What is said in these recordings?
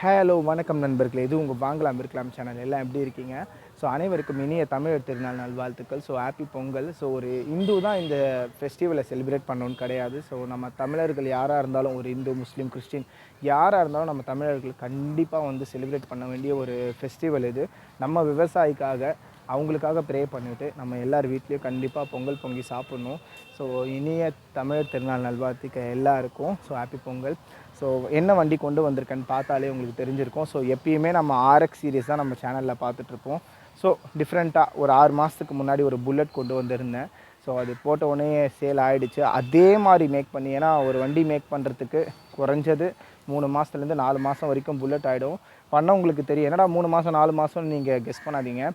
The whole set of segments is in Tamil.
ஹலோ வணக்கம் நண்பர்களே, இது உங்கள் வாங்கலாம் இருக்கலாம் சேனல். எல்லாம் எப்படி இருக்கீங்க? ஸோ அனைவருக்கும் இனிய தமிழர் திருநாள் நல்வாழ்த்துக்கள். So happy Pongal. ஸோ ஒரு இந்து தான் இந்த ஃபெஸ்டிவலை செலிப்ரேட் பண்ணணும்னு கிடையாது. ஸோ நம்ம தமிழர்கள் யாராக இருந்தாலும், ஒரு இந்து, முஸ்லீம், கிறிஸ்டின் யாராக இருந்தாலும் நம்ம தமிழர்கள் கண்டிப்பாக வந்து செலிப்ரேட் பண்ண வேண்டிய ஒரு ஃபெஸ்டிவல் இது. நம்ம விவசாயிக்காக அவங்களுக்காக ப்ரே பண்ணிவிட்டு நம்ம எல்லார் வீட்லேயும் கண்டிப்பாக பொங்கல் பொங்கி சாப்பிட்ணும். ஸோ இனிய தமிழர் திருநாள் நல்வாழ்த்துக்க எல்லாருக்கும். So happy Pongal. ஸோ என்ன வண்டி கொண்டு வந்திருக்கேன்னு பார்த்தாலே உங்களுக்கு தெரிஞ்சிருக்கும். ஸோ எப்பயுமே நம்ம ஆர்எக்ஸ் சீரிஸ் தான் நம்ம சேனலில் பார்த்துட்ருப்போம். ஸோ டிஃப்ரெண்ட்டாக ஒரு 6 மாதத்துக்கு முன்னாடி ஒரு புல்லட் கொண்டு வந்திருந்தேன். ஸோ அது போட்ட உடனே சேல் ஆகிடுச்சு. அதே மாதிரி மேக் பண்ணி, ஏன்னா ஒரு வண்டி மேக் பண்ணுறதுக்கு குறைஞ்சது 3 மாதத்துலேருந்து 4 மாதம் வரைக்கும் புல்லட் ஆகிடும். பண்ணவங்களுக்கு தெரியும். என்னடா 3 மாதம் 4 மாதம்னு நீங்கள் கெஸ் பண்ணாதீங்க.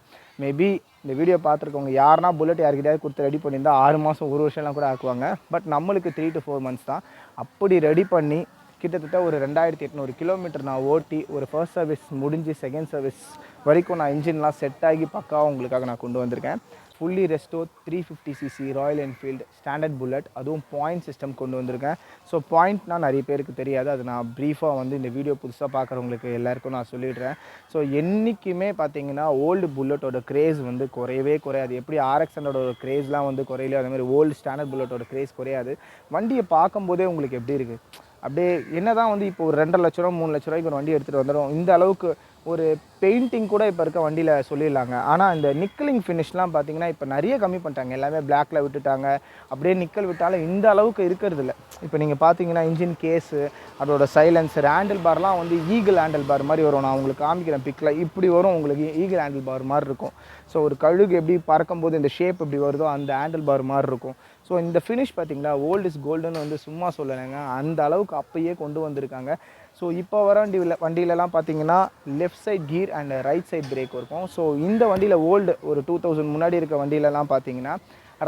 மேபி இந்த வீடியோ பார்த்துருக்கவங்க யாருனா புல்லட் யாருக்கிட்டையாவது கொடுத்து ரெடி பண்ணியிருந்தால் 6 மாதம் 1 வருஷம்லாம் கூட ஆக்குவாங்க. பட் நம்மளுக்கு 3 to 4 months தான். அப்படி ரெடி பண்ணி கிட்டத்தட்ட ஒரு 2800 கிலோமீட்டர் நான் ஓட்டி, ஒரு ஃபர்ஸ்ட் சர்வீஸ் முடிஞ்சு செகண்ட் சர்வீஸ் வரைக்கும் நான் இன்ஜின்லாம் செட் ஆகி பக்காவாக உங்களுக்காக நான் கொண்டு வந்திருக்கேன். Fully restore 350cc Royal Enfield standard bullet, அதுவும் பாயிண்ட் சிஸ்டம் கொண்டு வந்திருக்கேன். ஸோ பாயிண்ட்னால் நிறைய பேருக்கு தெரியாது. அது நான் ப்ரீஃபாக வந்து இந்த வீடியோ புதுசாக பார்க்குறவங்களுக்கு எல்லாருக்கும் நான் சொல்லிடுறேன். ஸோ என்றைக்குமே பார்த்தீங்கன்னா ஓல்டு புல்லட்டோட க்ரேஸ் வந்து குறையவே குறையாது. எப்படி RX100ஓட க்ரேஸ்லாம் வந்து குறையிலையோ அதேமாதிரி ஓல்டு ஸ்டாண்டர்ட் புல்லட்டோட க்ரேஸ் குறையாது. வண்டியை பார்க்கும்போதே உங்களுக்கு எப்படி இருக்குது, அப்படியே என்ன தான் வந்து இப்போ ஒரு 2.5 லட்ச ரூபா 3 லட்ச ரூபாய்க்கு ஒரு வண்டி எடுத்துகிட்டு வந்துடும். இந்த அளவுக்கு ஒரு பெயிண்டிங் கூட இப்போ இருக்க வண்டியில் சொல்லிடலாங்க. ஆனால் இந்த நிக்கலிங் ஃபினிஷ்லாம் பார்த்தீங்கன்னா இப்போ நிறைய கம்மி பண்ணிட்டாங்க. எல்லாமே பிளாக்ல விட்டுட்டாங்க. அப்படியே நிக்கல் விட்டாலும் இந்த அளவுக்கு இருக்கிறது இல்லை. இப்போ நீங்கள் பார்த்தீங்கன்னா இன்ஜின் கேஸு, அதோட சைலன்சர், ஹேண்டில் பார்லாம் வந்து ஈகிள் ஹேண்டில் பார் மாதிரி வரும். நான் உங்களுக்கு காமிக்கிறேன் பிக்கில். இப்படி வரும் உங்களுக்கு ஈகிள் ஹேண்டில் பார் மாதிரி இருக்கும். ஸோ ஒரு கழுகு எப்படி பறக்கும்போது இந்த ஷேப் எப்படி வருதோ அந்த ஹேண்டில் பார் மாதிரி இருக்கும். ஸோ இந்த ஃபினிஷ் பார்த்தீங்களா, ஓல்டு இஸ் கோல்டுன்னு வந்து சும்மா சொல்லலைங்க. அந்த அளவுக்கு அப்பயே கொண்டு வந்திருக்காங்க. ஸோ இப்போ வர வண்டியிலலாம் பார்த்தீங்கன்னா left side gear and right side brake இருக்கும். ஸோ இந்த வண்டியில் ஓல்டு ஒரு 2000 முன்னாடி இருக்க வண்டியிலலாம் பார்த்தீங்கன்னா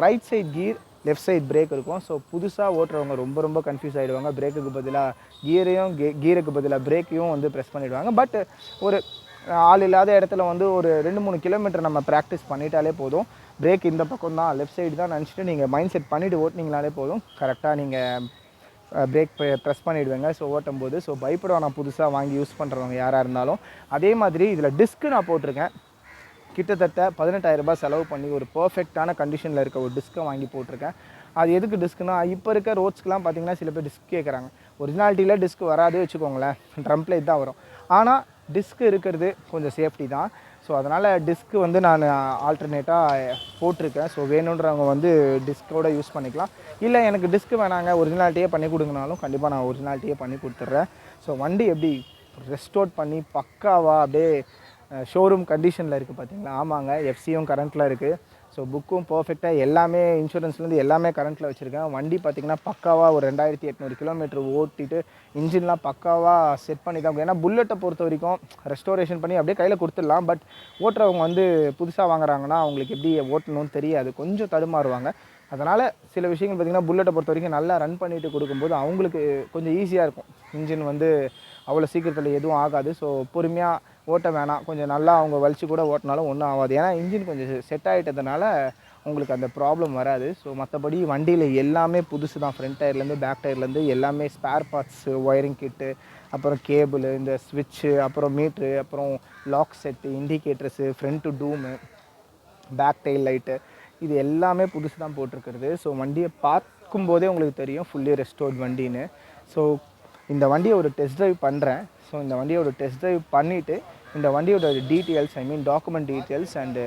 right side gear left side brake இருக்கும். ஸோ புதுசாக ஓட்டுறவங்க ரொம்ப கன்ஃபியூஸ் ஆகிடுவாங்க. பிரேக்குக்கு பதிலாக கீருக்கு பதிலாக பிரேக்கையும் வந்து ப்ரெஸ் பண்ணிவிடுவாங்க. பட் ஒரு ஆள் இல்லாத இடத்துல வந்து ஒரு 2-3 கிலோமீட்டர் நம்ம ப்ராக்டிஸ் பண்ணிட்டாலே போதும். பிரேக் இந்த பக்கம் தான், லெஃப்ட் சைடு தான் நினச்சிட்டு நீங்கள் மைண்ட் செட் பண்ணிவிட்டு ஓட்டினீங்களாலே போதும். கரெக்டாக நீங்கள் பிரேக் ப்ரெஸ் பண்ணிவிடுவேங்க. ஸோ ஓட்டும்போது ஸோ பயப்பட நான் புதுசாக வாங்கி யூஸ் பண்ணுறவங்க யாராக இருந்தாலும். அதே மாதிரி இதில் டிஸ்க்கு நான் போட்டிருக்கேன். கிட்டத்தட்ட 18,000 ரூபாய் செலவு பண்ணி ஒரு பர்ஃபெக்டான கண்டிஷனில் இருக்க ஒரு டிஸ்க்கை வாங்கி போட்டிருக்கேன். அது எதுக்கு டிஸ்க்குனா, இப்போ இருக்க ரோட்ஸ்க்கெலாம் பார்த்தீங்கன்னா சில பேர் டிஸ்க் கேட்குறாங்க. ஒரிஜினாலிட்டியில் டிஸ்க் வராது வச்சுக்கோங்களேன், ட்ரம் பிளேட் தான் வரும். ஆனால் டிஸ்க் இருக்கிறது கொஞ்சம் சேஃப்டி தான். ஸோ அதனால் டிஸ்க்கு வந்து நான் ஆல்டர்னேட்டாக போட்டிருக்கேன். ஸோ வேணுன்றவங்க வந்து டிஸ்க்கோடு யூஸ் பண்ணிக்கலாம். இல்லை எனக்கு டிஸ்க்கு வேணாங்க ஒரிஜினாலிட்டியே பண்ணி கொடுங்கனாலும் கண்டிப்பாக நான் ஒரிஜினாலிட்டியே பண்ணி கொடுத்துட்றேன். ஸோ வண்டி எப்படி ரெஸ்டோர் பண்ணி பக்காவாக அப்படியே ஷோரூம் கண்டிஷனில் இருக்குது பார்த்தீங்களா. ஆமாங்க, எஃப்சியும் கரண்ட்டில் இருக்குது. ஸோ புக்கும் பர்ஃபெக்டாக எல்லாமே இன்சூரன்ஸ்லேருந்து எல்லாமே கரண்ட்டில் வச்சுருக்கேன். வண்டி பார்த்திங்கன்னா பக்காவாக ஒரு 2800 கிலோமீட்டர் ஓட்டிட்டு இன்ஜின்லாம் பக்காவாக செட் பண்ணி தான். ஏன்னா புல்லட்டை பொறுத்த வரைக்கும் ரெஸ்டோரேஷன் பண்ணி அப்படியே கையில் கொடுத்துடலாம். பட் ஓட்டுறவங்க வந்து புதுசாக வாங்குறாங்கன்னா அவங்களுக்கு எப்படி ஓட்டணும்னு தெரியாது, கொஞ்சம் தடுமாறுவாங்க. அதனால் சில விஷயங்கள் பார்த்திங்கன்னா புல்லட்டை பொறுத்த வரைக்கும் நல்லா ரன் பண்ணிவிட்டு கொடுக்கும்போது அவங்களுக்கு கொஞ்சம் ஈஸியாக இருக்கும். இன்ஜின் வந்து அவ்வளோ சீக்கிரத்தில் எதுவும் ஆகாது. ஸோ பொறுமையாக ஓட்ட வேணாம், கொஞ்சம் நல்லா அவங்க வலிச்சு கூட ஓட்டினாலும் ஒன்றும் ஆகாது. ஏன்னா இன்ஜின் கொஞ்சம் செட் ஆகிட்டதுனால உங்களுக்கு அந்த ப்ராப்ளம் வராது. ஸோ மற்றபடி வண்டியில் எல்லாமே புதுசு தான். ஃப்ரண்ட் டயர்லேருந்து பேக் டயர்லேருந்து எல்லாமே ஸ்பேர் பார்ட்ஸு, ஒயரிங் கிட்டு, அப்புறம் கேபிள், இந்த ஸ்விட்ச்சு, அப்புறம் மீட்ரு, அப்புறம் lock set, indicators, front dome, back tail light, இது எல்லாமே புதுசு தான் போட்டிருக்கிறது. ஸோ வண்டியை பார்க்கும்போதே உங்களுக்கு தெரியும் ஃபுல்லி ரெஸ்டோர்ட் வண்டின்னு. ஸோ இந்த வண்டியை ஒரு டெஸ்ட் ட்ரைவ் பண்ணுறேன். ஸோ இந்த வண்டியை ஒரு டெஸ்ட் ட்ரைவ் பண்ணிவிட்டு இந்த வண்டியோட details, document details and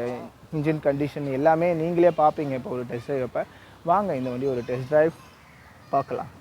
engine condition எல்லாமே நீங்களே பார்ப்பீங்க இப்போ ஒரு டெஸ்ட் ட்ரைவ் அப்போ. வாங்க இந்த வண்டி ஒரு டெஸ்ட் ட்ரைவ் பார்க்கலாம்.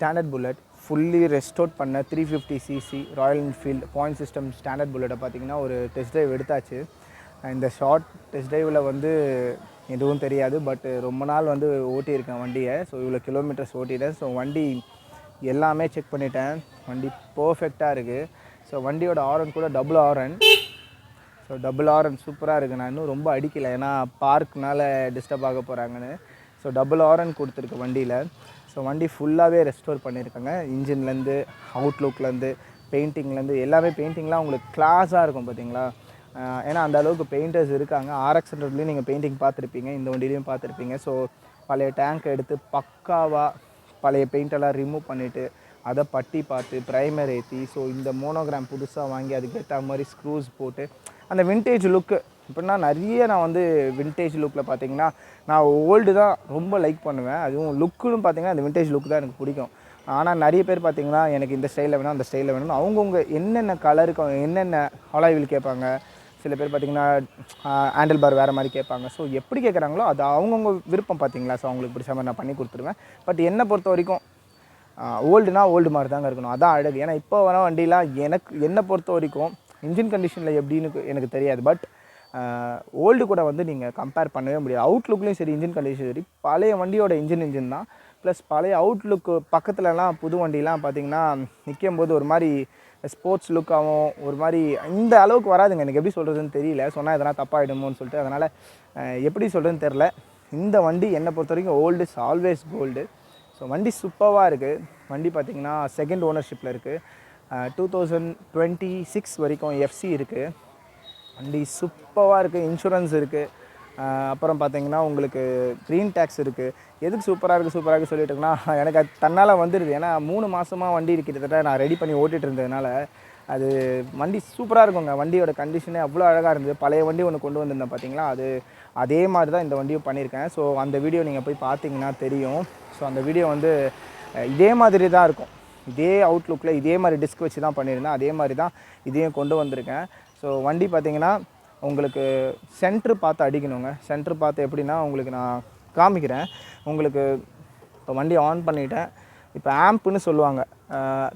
ஸ்டாண்டர்ட் புல்லட் ஃபுல்லி ரெஸ்டோர் பண்ண 350cc Royal Enfield point system standard புல்லட்டை பார்த்திங்கன்னா ஒரு டெஸ்ட் ட்ரைவ் எடுத்தாச்சு. இந்த ஷார்ட் டெஸ்ட் ட்ரைவில் வந்து எதுவும் தெரியாது, பட் ரொம்ப நாள் வந்து ஓட்டியிருக்கேன் வண்டியை. ஸோ இவ்வளோ கிலோமீட்டர்ஸ் ஓட்டிட்டேன். ஸோ வண்டி எல்லாமே செக் பண்ணிட்டேன், வண்டி பர்ஃபெக்டாக இருக்குது. ஸோ வண்டியோட ஆரன் கூட double horn. So double horn சூப்பராக இருக்குது. நான் இன்னும் ரொம்ப அடிக்கலை, ஏன்னா பார்க்குனால டிஸ்டர்ப் ஆக போகிறாங்கன்னு. ஸோ டபுள் ஆரன் கொடுத்துருக்கு வண்டியில். ஸோ வண்டி ஃபுல்லாகவே ரெஸ்டோர் பண்ணியிருக்காங்க. இன்ஜின்லேருந்து அவுட்லுக்லேருந்து பெயிண்டிங்லேருந்து எல்லாமே. பெயிண்டிங்லாம் உங்களுக்கு கிளாஸாக இருக்கும் பார்த்தீங்களா, ஏன்னா அந்த அளவுக்கு பெயிண்டர்ஸ் இருக்காங்க. RX 100லேயும் நீங்கள் பெயிண்டிங் பார்த்துருப்பீங்க, இந்த வண்டியிலையும் பார்த்துருப்பீங்க. ஸோ பழைய டேங்க்கை எடுத்து பக்காவாக பழைய பெயிண்டெல்லாம் ரிமூவ் பண்ணிவிட்டு அதை பட்டி பார்த்து ப்ரைமர் ஏற்றி, ஸோ இந்த மோனோகிராம் புதுசாக வாங்கி அதுக்கு ஏற்ற மாதிரி ஸ்க்ரூஸ் போட்டு அந்த விண்டேஜ் லுக்கு. இப்படின்னா நிறைய நான் வந்து விண்டேஜ் லுக்கில் பார்த்தீங்கன்னா நான் ஓல்டு தான் ரொம்ப லைக் பண்ணுவேன். அதுவும் லுக்குன்னு பார்த்தீங்கன்னா அந்த விண்டேஜ் லுக் தான் எனக்கு பிடிக்கும். ஆனால் நிறைய பேர் பார்த்தீங்கன்னா எனக்கு இந்த ஸ்டைலில் வேணும் அந்த ஸ்டைலில் வேணும், அவங்கவுங்க என்னென்ன கலருக்கு என்னென்ன அலாய்வில் கேட்பாங்க. சில பேர் பார்த்தீங்கன்னா ஹேண்டில் பார் வேறு மாதிரி கேட்பாங்க. ஸோ எப்படி கேட்குறாங்களோ அது அவங்கவுங்க விருப்பம் பார்த்தீங்களா. ஸோ அவங்களுக்கு பிடிச்ச மாதிரி நான் பண்ணி கொடுத்துருவேன். பட் என்னை பொறுத்த வரைக்கும் ஓல்டுனா ஓல்டு மாதிரி தாங்க இருக்கணும், அதான் அழகு. ஏன்னா இப்போ வர வண்டிலாம் என்னை பொறுத்த வரைக்கும் இன்ஜின் கண்டிஷனில் எப்படின்னு எனக்கு தெரியாது, பட் ஓல்டு கூட வந்து நீங்கள் கம்பேர் பண்ணவே முடியாது. அவுட்லுக்லேயும் சரி இன்ஜின் கண்டிஷன் சரி பழைய வண்டியோட இன்ஜின் தான். ப்ளஸ் பழைய அவுட்லுக்கு பக்கத்துலலாம் புது வண்டிலாம் பார்த்திங்கன்னா நிற்கும் போது ஒரு மாதிரி ஸ்போர்ட்ஸ் லுக்காகவும் ஒரு மாதிரி இந்த அளவுக்கு வராதுங்க. எனக்கு எப்படி சொல்கிறதுன்னு தெரியல, சொன்னால் எதனா தப்பாகிடுமோன்னு சொல்லிட்டு. அதனால் எப்படி சொல்கிறதுன்னு தெரில. இந்த வண்டி என்னை பொறுத்த வரைக்கும் old is always gold. So வண்டி சூப்பராக இருக்குது. வண்டி பார்த்திங்கன்னா செகண்ட் ஓனர்ஷிப்பில் இருக்குது. 2026 வரைக்கும் FC இருக்குது. வண்டி சூப்பராக இருக்குது. இன்சூரன்ஸ் இருக்குது. அப்புறம் பார்த்திங்கன்னா உங்களுக்கு க்ரீன் டேக்ஸ் இருக்குது. எதுக்கு சூப்பராக இருக்குது சொல்லிட்டுங்கன்னா எனக்கு அது தன்னால் வந்துடுது. ஏன்னா 3 மாதமாக வண்டி கிட்டத்தட்ட நான் ரெடி பண்ணி ஓட்டிகிட்டு இருந்ததுனால அது வண்டி சூப்பராக இருக்குங்க. வண்டியோட கண்டிஷனே அவ்வளோ அழகாக இருந்தது. பழைய வண்டி ஒன்று கொண்டு வந்திருந்தேன் பார்த்தீங்களா, அதே மாதிரி தான் இந்த வண்டியும் பண்ணியிருக்கேன். ஸோ அந்த வீடியோ நீங்கள் போய் பார்த்தீங்கன்னா தெரியும். ஸோ அந்த வீடியோ வந்து இதே மாதிரி தான் இருக்கும். இதே அவுட்லுக்கில் இதே மாதிரி டிஸ்க் வச்சு தான் பண்ணியிருந்தேன். அதே மாதிரி தான் இதையும் கொண்டு வந்திருக்கேன். ஸோ வண்டி பார்த்திங்கன்னா உங்களுக்கு சென்ட்ரு பார்த்து அடிக்கணுங்க. சென்ட்ரு பார்த்து எப்படின்னா உங்களுக்கு நான் காமிக்கிறேன். உங்களுக்கு இப்போ வண்டி ஆன் பண்ணிவிட்டேன். இப்போ ஆம்ப்புன்னு சொல்லுவாங்க,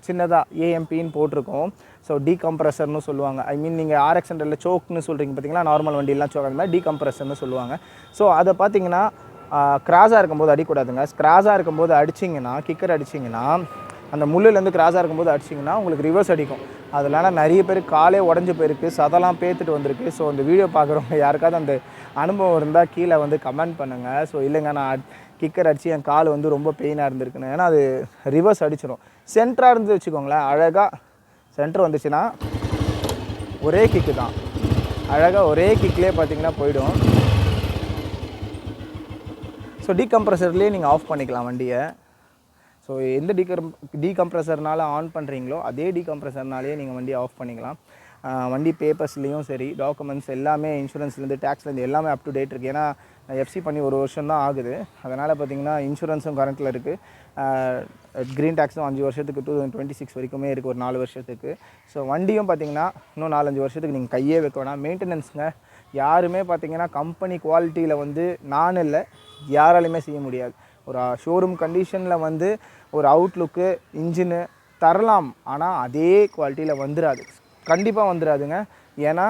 சின்னதாக ஏஎம்பின்னு போட்டிருக்கோம். ஸோ டீகம்ப்ரஸர்னு சொல்லுவாங்க. ஐ மீன் நீங்கள் RX 100ல் சோக்னு சொல்கிறீங்க பார்த்தீங்களா, நார்மல் வண்டியெல்லாம் சோக், அந்த மாதிரி டீகம்ப்ரஸர்னு சொல்லுவாங்க. ஸோ அதை பார்த்தீங்கன்னா கிராஸாக இருக்கும்போது அடிக்கூடாதுங்க. கிராஸாக இருக்கும்போது அடிச்சிங்கன்னா, கிக்கர் அடிச்சிங்கன்னா, அந்த முள்ளுலேருந்து கிராஸாக இருக்கும்போது அடிச்சிங்கன்னா உங்களுக்கு ரிவர்ஸ் அடிக்கும். அதனால நிறைய பேர் காலே உடஞ்சி போயிருக்கு, சதெல்லாம் பேத்துட்டு வந்திருக்கு. ஸோ இந்த வீடியோ பார்க்குறவங்க யாருக்காவது அந்த அனுபவம் இருந்தால் கீழே வந்து கமெண்ட் பண்ணுங்கள். ஸோ இல்லைங்க நான் கிக்கர் அடித்து என் கால் வந்து ரொம்ப பெயினாக இருந்திருக்குன்னு, ஏன்னா அது ரிவர்ஸ் அடிச்சிடும். சென்டராக இருந்து வச்சுக்கோங்களேன், அழகாக சென்டர் வந்துச்சுன்னா ஒரே கிக்கு தான், அழகாக ஒரே கிக்லேயே பார்த்தீங்கன்னா போயிடும். ஸோ டீகம்ப்ரஸர்லேயே நீங்கள் ஆஃப் பண்ணிக்கலாம் வண்டியை. ஸோ எந்த டீகம்ப்ரஸர்னால் ஆன் பண்ணுறீங்களோ அதே டீகம்ப்ரஸர்னாலே நீங்கள் வண்டியை ஆஃப் பண்ணிக்கலாம். வண்டி பேப்பர்ஸ்லேயும் சரி, டாக்குமெண்ட்ஸ் எல்லாமே, இன்சூரன்ஸ்லேருந்து டேக்ஸ்லேருந்து எல்லாமே அப் டு டேட் இருக்குது. ஏன்னா FC பண்ணி 1 வருஷம் தான் ஆகுது. அதனால் பார்த்திங்கன்னா இன்சூரன்ஸும் கரண்ட்டில் இருக்குது. க்ரீன் டேக்ஸும் 5 வருஷத்துக்கு 2026 வரைக்குமே இருக்குது, ஒரு 4 வருஷத்துக்கு. ஸோ வண்டியும் பார்த்திங்கன்னா இன்னும் 4-5 வருஷத்துக்கு நீங்கள் கையே வைக்க வேணாம். மெயின்டெனன்ஸுங்க யாருமே பார்த்திங்கன்னா கம்பெனி குவாலிட்டியில் வந்து நான் இல்லை யாராலையுமே செய்ய முடியாது. ஒரு ஷோரூம் கண்டிஷனில் வந்து ஒரு அவுட்லுக்கு இன்ஜினு தரலாம், ஆனால் அதே குவாலிட்டியில் வந்துடாது, கண்டிப்பாக வந்துடாதுங்க. ஏன்னா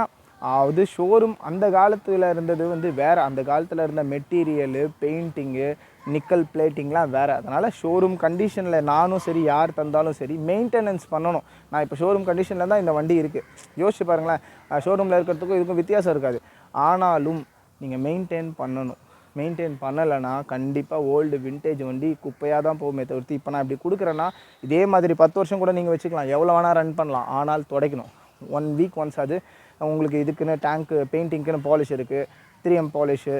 அது ஷோரூம் அந்த காலத்தில் இருந்தது வந்து வேறு, அந்த காலத்தில் இருந்த மெட்டீரியலு, பெயிண்டிங்கு, நிக்கல் பிளேட்டிங்லாம் வேறு. அதனால் ஷோரூம் கண்டிஷனில் நானும் சரி யார் தந்தாலும் சரி மெயின்டெனன்ஸ் பண்ணணும். நான் இப்போ ஷோரூம் கண்டிஷனில் தான் இந்த வண்டி இருக்குது. யோசிச்சு பாருங்களேன், ஷோரூமில் இருக்கிறதுக்கும் இதுக்கும் வித்தியாசம் இருக்காது. ஆனாலும் நீங்கள் மெயின்டைன் பண்ணணும். மெயின்டைன் பண்ணலைன்னா கண்டிப்பாக ஓல்டு விண்டேஜ் வண்டி குப்பையாக தான் போகுமே தவிர்த்து. இப்போ நான் இப்படி கொடுக்குறேன்னா இதே மாதிரி 10 வருஷம் கூட நீங்கள் வச்சுக்கலாம், எவ்வளோ வேணால் ரன் பண்ணலாம். ஆனால் துடைக்கணும் 1 வீக் ஒன்ஸ். அது உங்களுக்கு இதுக்குன்னு டேங்க்கு பெயிண்டிங்க்குன்னு பாலிஷ் இருக்குது, 3M பாலிஷு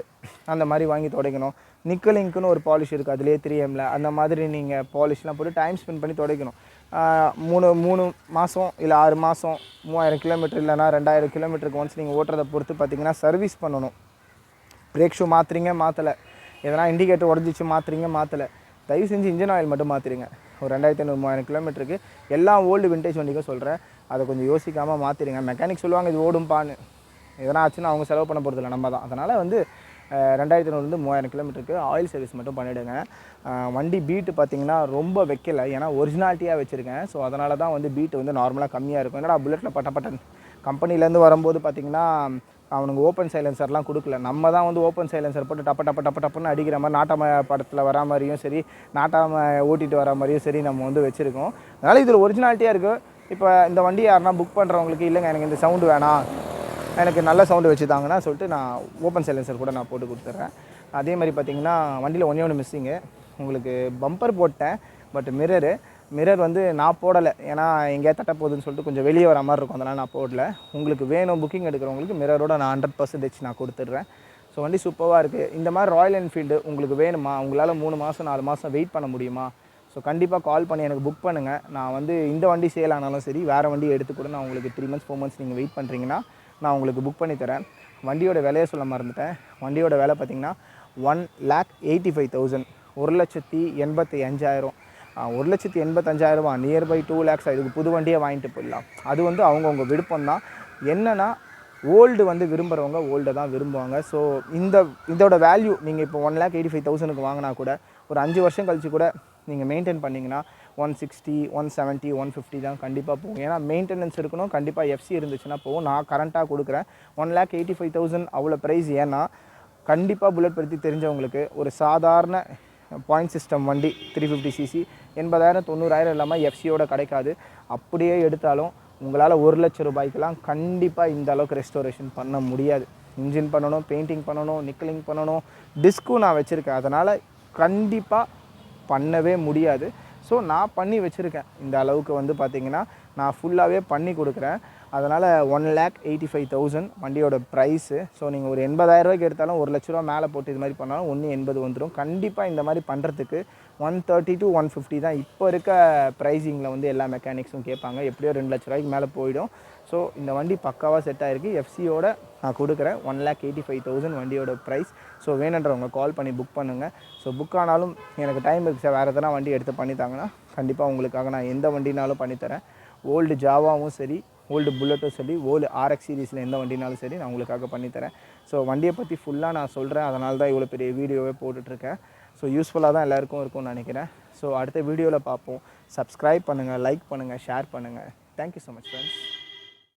அந்த மாதிரி வாங்கி துடைக்கணும். நிக்கலிங்க்குன்னு ஒரு பாலிஷ் இருக்குது, அதுலேயே 3Mல அந்த மாதிரி நீங்கள் பாலிஷ்லாம் போட்டு டைம் ஸ்பெண்ட் பண்ணி துடைக்கணும். 3 மாதம் இல்லை 6 மாதம் 3000 கிலோமீட்டர் இல்லைனா 2000 கிலோமீட்டருக்கு ஒன்ஸ் நீங்கள் ஓட்டுறதை பொறுத்து பார்த்திங்கன்னா சர்வீஸ் பண்ணணும். பிரேக் ஷூ மாற்றுறீங்க மாற்றலை, எதனா இண்டிகேட்டர் உடஞ்சிச்சு மாற்றுறீங்க மாற்றலை, தயவு செஞ்சு இன்ஜின் ஆயில் மட்டும் மாற்றிடுங்க. ஒரு 2500-3000 கிலோமீட்டருக்கு எல்லா ஓல்டு விண்டேஜ் வண்டிக்கும் சொல்கிறேன், அதை கொஞ்சம் யோசிக்காமல் மாற்றிடுங்க. மெக்கானிக் சொல்லுவாங்க இது ஓடும்பான்னு, எதனா ஆச்சுன்னா அவங்க செலவு பண்ண போகிறதில்ல, நம்ம தான். அதனால் வந்து 2500 3000 கிலோமீட்டருக்கு ஆயில் சர்வீஸ் மட்டும் பண்ணிவிடுங்க. வண்டி பீட்டு பார்த்திங்கன்னா ரொம்ப வைக்கல, ஏன்னா ஒரிஜினாலிட்டியாக வச்சுருக்கேன். ஸோ அதனால தான் வந்து பீட்டு வந்து நார்மலாக கம்மியாக இருக்கும். என்னடா புல்லட்டில் பட்டன் கம்பெனிலேருந்து வரும்போது பார்த்திங்கன்னா அவனுங்க ஓப்பன் சைலன்சர்லாம் கொடுக்கல. நம்ம தான் வந்து ஓப்பன் சைலன்சர் போட்டு டப்புன்னு அடிக்கிற மாதிரி நாட்டாம படத்தில் வரா மாதிரியும் சரி, நாட்டாம ஓட்டிகிட்டு வர மாதிரியும் சரி நம்ம வந்து வச்சுருக்கோம். அதனால் இதில் ஒரிஜினாலிட்டியாக இருக்குது. இப்போ இந்த வண்டி யாருன்னா புக் பண்ணுறவங்களுக்கு இல்லைங்க எனக்கு இந்த சவுண்டு வேணாம், எனக்கு நல்ல சவுண்டு வச்சு தாங்கன்னா சொல்லிட்டு நான் ஓப்பன் சைலன்சர் கூட நான் போட்டு கொடுத்துட்றேன். அதே மாதிரி பார்த்திங்கன்னா வண்டியில் ஒன்று மிஸ்ஸிங்கு, உங்களுக்கு பம்பர் போட்டேன், பட் மிரர் வந்து நான் போடலை, ஏன்னா எங்கேயா தட்ட போகுதுன்னு சொல்லிட்டு கொஞ்சம் வெளியே வர மாதிரி இருக்கும், அதனால் நான் போடல. உங்களுக்கு வேணும் புக்கிங் எடுக்கிறவங்களுக்கு மிரரோட நான் 100% நான் கொடுத்துட்றேன். ஸோ வண்டி சூப்பராக இருக்குது. இந்த மாதிரி ராயல் என்ஃபீல்டு உங்களுக்கு வேணுமா, உங்களால் 3 மாதம் 4 மாதம் வெயிட் பண்ண முடியுமா? ஸோ கண்டிப்பாக கால் பண்ணி எனக்கு புக் பண்ணுங்கள். நான் வந்து இந்த வண்டி சேல் ஆனாலும் சரி, வேறு வண்டி எடுத்து கூட நான் உங்களுக்கு 3 months 4 months நீங்கள் வெயிட் பண்ணுறீங்கன்னா நான் உங்களுக்கு புக் பண்ணி தரேன். வண்டியோட விலையை சொல்ல மறந்துட்டேன். வண்டியோட விலை பார்த்திங்கன்னா 1,85,000, 1,85,000. 1,85,000 நியர்பை 2 lakhs. இதுக்கு புது வண்டியை வாங்கிட்டு போயிடலாம். அது வந்து அவங்கவுங்க விருப்பம் தான். என்னென்னா ஓல்டு வந்து விரும்புகிறவங்க ஓல்டை தான் விரும்புவாங்க. ஸோ இதோட வேல்யூ நீங்கள் இப்போ 1,85,000க்கு வாங்கினா கூட ஒரு 5 வருஷம் கழிச்சு கூட நீங்கள் மெயின்டைன் பண்ணிங்கன்னா 160, 170, 150 தான் கண்டிப்பாக போகும். ஏன்னா மெயின்டெனன்ஸ் இருக்கணும், கண்டிப்பாக எஃப்சி இருந்துச்சுன்னா போகும். நான் கரண்ட்டாக கொடுக்குறேன் 1,85,000 அவ்வளோ ப்ரைஸ். ஏன்னா கண்டிப்பாக புல்லட் பற்றி தெரிஞ்சவங்களுக்கு ஒரு சாதாரண பாயிண்ட் சிஸ்டம் வண்டி 350cc 80,000 90,000 இல்லாமல் எஃப்சியோட கிடைக்காது. அப்படியே எடுத்தாலும் உங்களால் 1,00,000 ரூபாய்க்கெலாம் கண்டிப்பாக இந்த அளவுக்கு ரெஸ்டோரேஷன் பண்ண முடியாது. இன்ஜின் பண்ணணும், பெயிண்டிங் பண்ணணும், நிக்கலிங் பண்ணணும், டிஸ்க்கும் நான் வச்சுருக்கேன். அதனால் கண்டிப்பாக பண்ணவே முடியாது. ஸோ நான் பண்ணி வச்சுருக்கேன். இந்த அளவுக்கு வந்து பார்த்திங்கன்னா நான் ஃபுல்லாகவே பண்ணி கொடுக்குறேன். அதனால் 1,85,000 வண்டியோட ப்ரைஸு. ஸோ நீங்கள் ஒரு 80,000 எடுத்தாலும் 1,00,000 ரூபா மேலே போட்டு இது மாதிரி பண்ணாலும் 1,80 வந்துடும். கண்டிப்பாக இந்த மாதிரி பண்ணுறதுக்கு 130 to 150 தான் இப்போ இருக்க ப்ரைஸிங்கில் வந்து எல்லா மெக்கானிக்ஸும் கேட்பாங்க. எப்படியோ 2,00,000 ரூபாய்க்கு மேலே போயிடும். ஸோ இந்த வண்டி பக்காவாக செட் ஆகிருக்கு. எஃப்சியோட நான் கொடுக்குறேன் 1,85,000 வண்டியோட ப்ரைஸ். ஸோ வேணுன்றவங்க கால் பண்ணி புக் பண்ணுங்கள். ஸோ புக் ஆனாலும் எனக்கு டைம் இருக்குது சார், வேறு எதனா வண்டி எடுத்து பண்ணித்தாங்கன்னா கண்டிப்பாக உங்களுக்காக நான் எந்த வண்டினாலும் பண்ணித்தரேன். ஓல்டு ஜாவாவும் சரி, ஓல்டு புல்லட்டும் சரி, ஓல்டு ஆர்எக்ஸ் சீரீஸில் எந்த வண்டினாலும் சரி நான் உங்களுக்காக பண்ணித்தரேன். ஸோ வண்டியை பற்றி ஃபுல்லாக நான் சொல்கிறேன். அதனால தான் இவ்வளோ பெரிய வீடியோவே போட்டுட்ருக்கேன். ஸோ யூஸ்ஃபுல்லாக தான் எல்லாருக்கும் இருக்கும்னு நினைக்கிறேன். ஸோ அடுத்த வீடியோவில் பார்ப்போம். சப்ஸ்கிரைப் பண்ணுங்கள், லைக் பண்ணுங்கள், ஷேர் பண்ணுங்கள். Thank you so much friends.